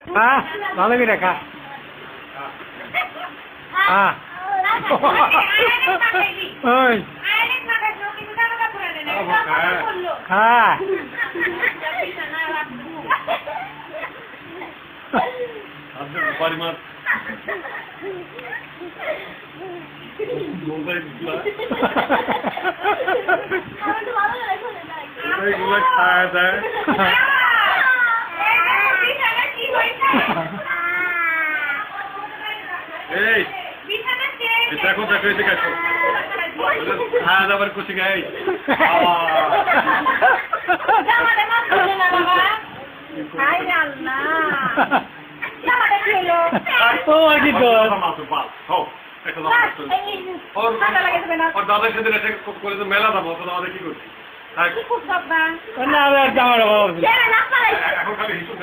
হ্যাঁ ভালো করে খা হ্যাঁ ওই হ্যাঁ পরিমাণ খাওয়া যায় এই দেখো দেখো এই দেখো খাওয়া দাবার কুচি গাই ও আর কি দাদার সাথে করে তো মেলা যাবো তো আমাদের কি করছি না আমার এখন খালি হিসু